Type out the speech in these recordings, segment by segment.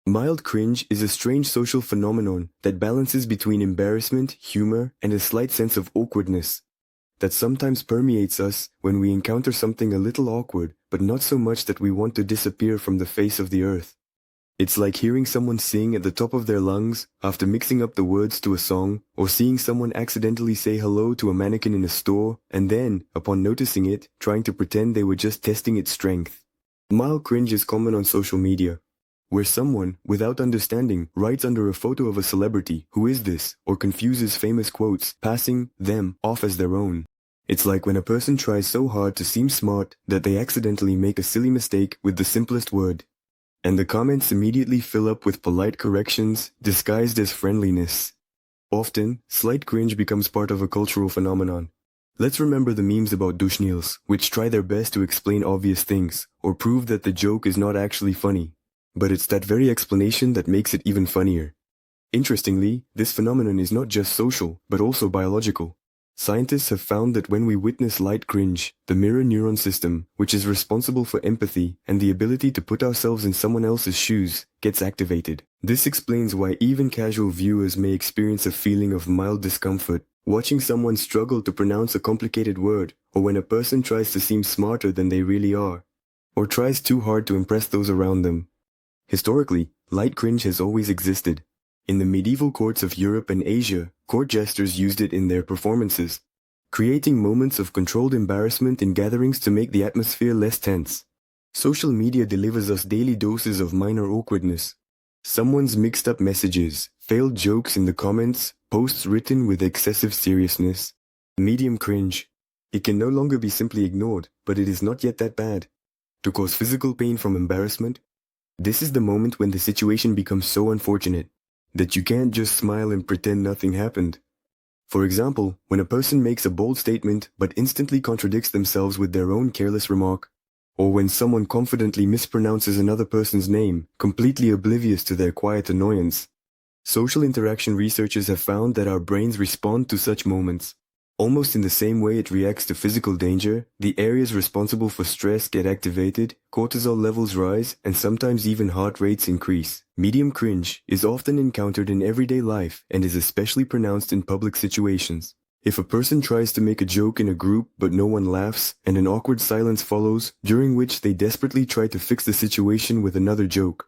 Mild cringe is a strange social phenomenon that balances between embarrassment, humor, and a slight sense of awkwardness that sometimes permeates us when we encounter something a little awkward, but not so much that we want to disappear from the face of the earth. It's like hearing someone sing at the top of their lungs after mixing up the words to a song, or seeing someone accidentally say hello to a mannequin in a store, and then, upon noticing it, trying to pretend they were just testing its strength. Mild cringe is common on social media, where someone, without understanding, writes under a photo of a celebrity, "Who is this?" or confuses famous quotes, passing them off as their own. It's like when a person tries so hard to seem smart that they accidentally make a silly mistake with the simplest word. And the comments immediately fill up with polite corrections, disguised as friendliness. Often, slight cringe becomes part of a cultural phenomenon. Let's remember the memes about douche-nails, which try their best to explain obvious things, or prove that the joke is not actually funny. But it's that very explanation that makes it even funnier. Interestingly, this phenomenon is not just social, but also biological. Scientists have found that when we witness light cringe, the mirror neuron system, which is responsible for empathy and the ability to put ourselves in someone else's shoes, gets activated. This explains why even casual viewers may experience a feeling of mild discomfort watching someone struggle to pronounce a complicated word, or when a person tries to seem smarter than they really are, or tries too hard to impress those around them. Historically, light cringe has always existed. In the medieval courts of Europe and Asia, court jesters used it in their performances, creating moments of controlled embarrassment in gatherings to make the atmosphere less tense. Social media delivers us daily doses of minor awkwardness. Someone's mixed up messages, failed jokes in the comments, posts written with excessive seriousness. Medium cringe. It can no longer be simply ignored, but it is not yet that bad. To cause physical pain from embarrassment, this is the moment when the situation becomes so unfortunate that you can't just smile and pretend nothing happened. For example, when a person makes a bold statement but instantly contradicts themselves with their own careless remark, or when someone confidently mispronounces another person's name, completely oblivious to their quiet annoyance. Social interaction researchers have found that our brains respond to such moments. Almost in the same way it reacts to physical danger, the areas responsible for stress get activated, cortisol levels rise, and sometimes even heart rates increase. Medium cringe is often encountered in everyday life and is especially pronounced in public situations. If a person tries to make a joke in a group but no one laughs, and an awkward silence follows, during which they desperately try to fix the situation with another joke.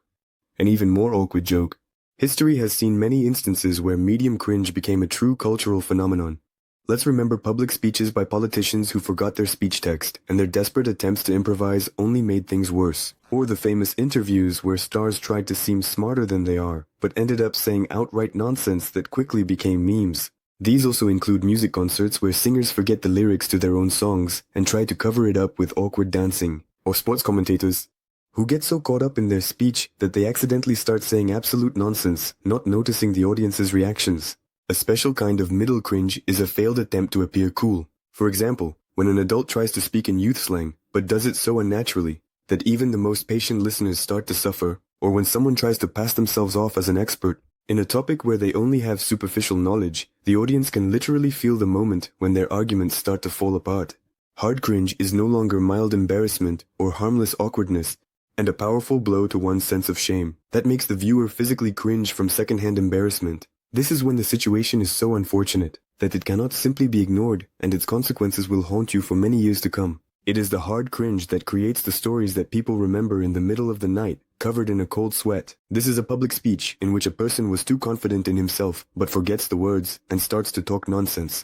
An even more awkward joke. History has seen many instances where medium cringe became a true cultural phenomenon. Let's remember public speeches by politicians who forgot their speech text, and their desperate attempts to improvise only made things worse. Or the famous interviews where stars tried to seem smarter than they are, but ended up saying outright nonsense that quickly became memes. These also include music concerts where singers forget the lyrics to their own songs and try to cover it up with awkward dancing. Or sports commentators who get so caught up in their speech that they accidentally start saying absolute nonsense, not noticing the audience's reactions. A special kind of middle cringe is a failed attempt to appear cool. For example, when an adult tries to speak in youth slang, but does it so unnaturally that even the most patient listeners start to suffer, or when someone tries to pass themselves off as an expert in a topic where they only have superficial knowledge, the audience can literally feel the moment when their arguments start to fall apart. Hard cringe is no longer mild embarrassment or harmless awkwardness, and a powerful blow to one's sense of shame that makes the viewer physically cringe from secondhand embarrassment. This is when the situation is so unfortunate that it cannot simply be ignored, and its consequences will haunt you for many years to come. It is the hard cringe that creates the stories that people remember in the middle of the night, covered in a cold sweat. This is a public speech in which a person was too confident in himself but forgets the words and starts to talk nonsense.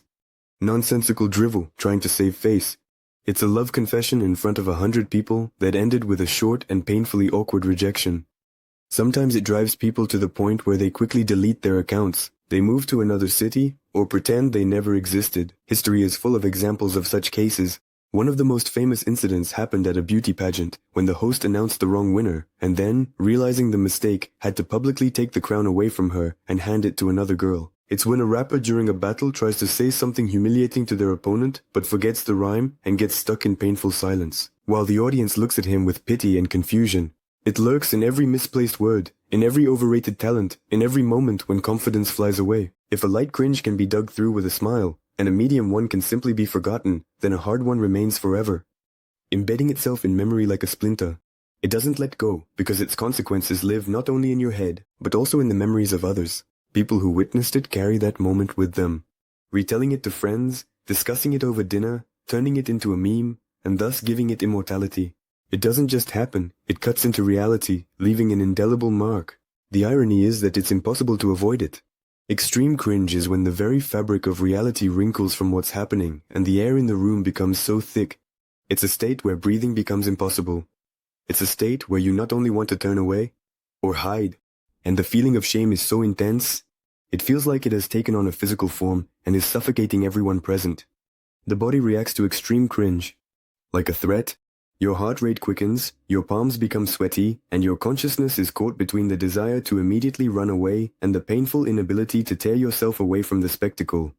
Nonsensical drivel, trying to save face. It's a love confession in front of 100 people that ended with a short and painfully awkward rejection. Sometimes it drives people to the point where they quickly delete their accounts, they move to another city, or pretend they never existed. History is full of examples of such cases. One of the most famous incidents happened at a beauty pageant, when the host announced the wrong winner, and then, realizing the mistake, had to publicly take the crown away from her and hand it to another girl. It's when a rapper during a battle tries to say something humiliating to their opponent, but forgets the rhyme and gets stuck in painful silence, while the audience looks at him with pity and confusion. It lurks in every misplaced word, in every overrated talent, in every moment when confidence flies away. If a light cringe can be dug through with a smile, and a medium one can simply be forgotten, then a hard one remains forever, embedding itself in memory like a splinter. It doesn't let go because its consequences live not only in your head, but also in the memories of others. People who witnessed it carry that moment with them, retelling it to friends, discussing it over dinner, turning it into a meme, and thus giving it immortality. It doesn't just happen, it cuts into reality, leaving an indelible mark. The irony is that it's impossible to avoid it. Extreme cringe is when the very fabric of reality wrinkles from what's happening, and the air in the room becomes so thick. It's a state where breathing becomes impossible. It's a state where you not only want to turn away, or hide, and the feeling of shame is so intense, it feels like it has taken on a physical form and is suffocating everyone present. The body reacts to extreme cringe. Like a threat, your heart rate quickens, your palms become sweaty, and your consciousness is caught between the desire to immediately run away and the painful inability to tear yourself away from the spectacle.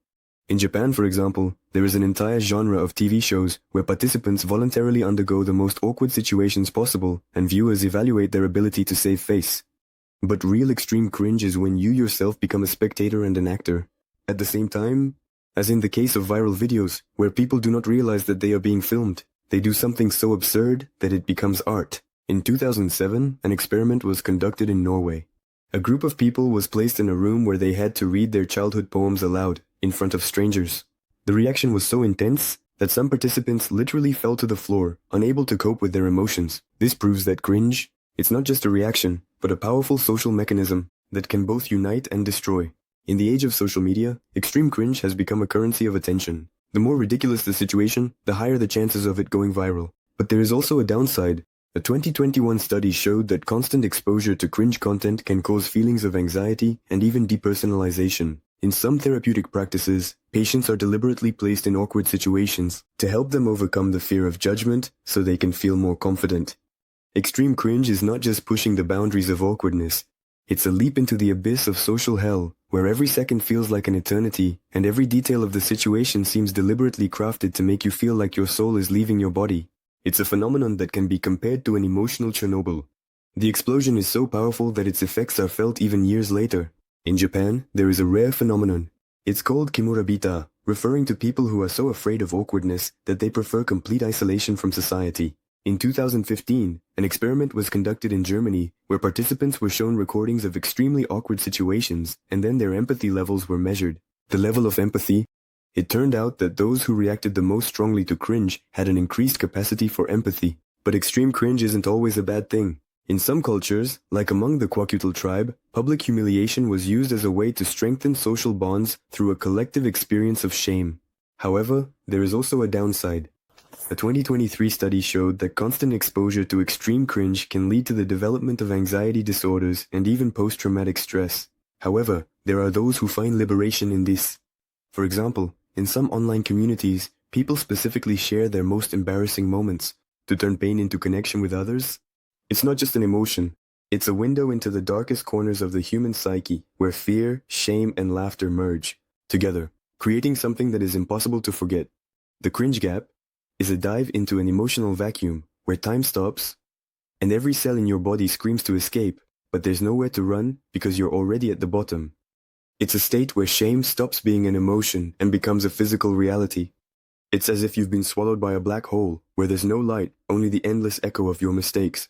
In Japan, for example, there is an entire genre of TV shows where participants voluntarily undergo the most awkward situations possible, and viewers evaluate their ability to save face. But real extreme cringe is when you yourself become a spectator and an actor. At the same time, as in the case of viral videos, where people do not realize that they are being filmed, they do something so absurd that it becomes art. In 2007, an experiment was conducted in Norway. A group of people was placed in a room where they had to read their childhood poems aloud, in front of strangers. The reaction was so intense that some participants literally fell to the floor, unable to cope with their emotions. This proves that cringe, it's not just a reaction, but a powerful social mechanism that can both unite and destroy. In the age of social media, extreme cringe has become a currency of attention. The more ridiculous the situation, the higher the chances of it going viral. But there is also a downside. A 2021 study showed that constant exposure to cringe content can cause feelings of anxiety and even depersonalization. In some therapeutic practices, patients are deliberately placed in awkward situations to help them overcome the fear of judgment so they can feel more confident. Extreme cringe is not just pushing the boundaries of awkwardness. It's a leap into the abyss of social hell, where every second feels like an eternity, and every detail of the situation seems deliberately crafted to make you feel like your soul is leaving your body. It's a phenomenon that can be compared to an emotional Chernobyl. The explosion is so powerful that its effects are felt even years later. In Japan, there is a rare phenomenon. It's called kimurabita, referring to people who are so afraid of awkwardness that they prefer complete isolation from society. In 2015, an experiment was conducted in Germany where participants were shown recordings of extremely awkward situations and then their empathy levels were measured. The level of empathy? It turned out that those who reacted the most strongly to cringe had an increased capacity for empathy. But extreme cringe isn't always a bad thing. In some cultures, like among the Kwakiutl tribe, public humiliation was used as a way to strengthen social bonds through a collective experience of shame. However, there is also a downside. A 2023 study showed that constant exposure to extreme cringe can lead to the development of anxiety disorders and even post-traumatic stress. However, there are those who find liberation in this. For example, in some online communities, people specifically share their most embarrassing moments to turn pain into connection with others. It's not just an emotion, it's a window into the darkest corners of the human psyche, where fear, shame, and laughter merge together, creating something that is impossible to forget. The Cringe Gap is a dive into an emotional vacuum where time stops and every cell in your body screams to escape, but there's nowhere to run because you're already at the bottom. It's a state where shame stops being an emotion and becomes a physical reality. It's as if you've been swallowed by a black hole where there's no light, only the endless echo of your mistakes.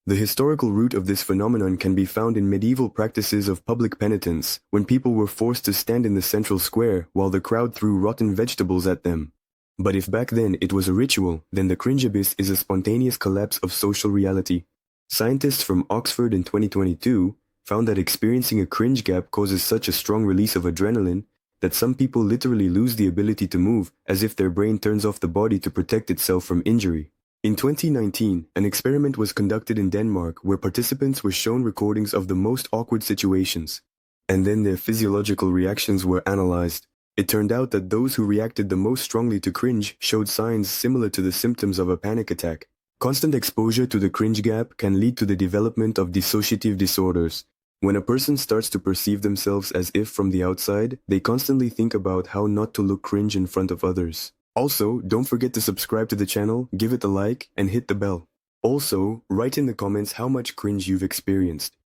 The historical root of this phenomenon can be found in medieval practices of public penitence, when people were forced to stand in the central square while the crowd threw rotten vegetables at them. But if back then it was a ritual, then the cringe abyss is a spontaneous collapse of social reality. Scientists from Oxford in 2022 found that experiencing a cringe gap causes such a strong release of adrenaline that some people literally lose the ability to move, as if their brain turns off the body to protect itself from injury. In 2019, an experiment was conducted in Denmark where participants were shown recordings of the most awkward situations, and then their physiological reactions were analyzed. It turned out that those who reacted the most strongly to cringe showed signs similar to the symptoms of a panic attack. Constant exposure to the cringe gap can lead to the development of dissociative disorders. When a person starts to perceive themselves as if from the outside, they constantly think about how not to look cringe in front of others. Also, don't forget to subscribe to the channel, give it a like, and hit the bell. Also, write in the comments how much cringe you've experienced.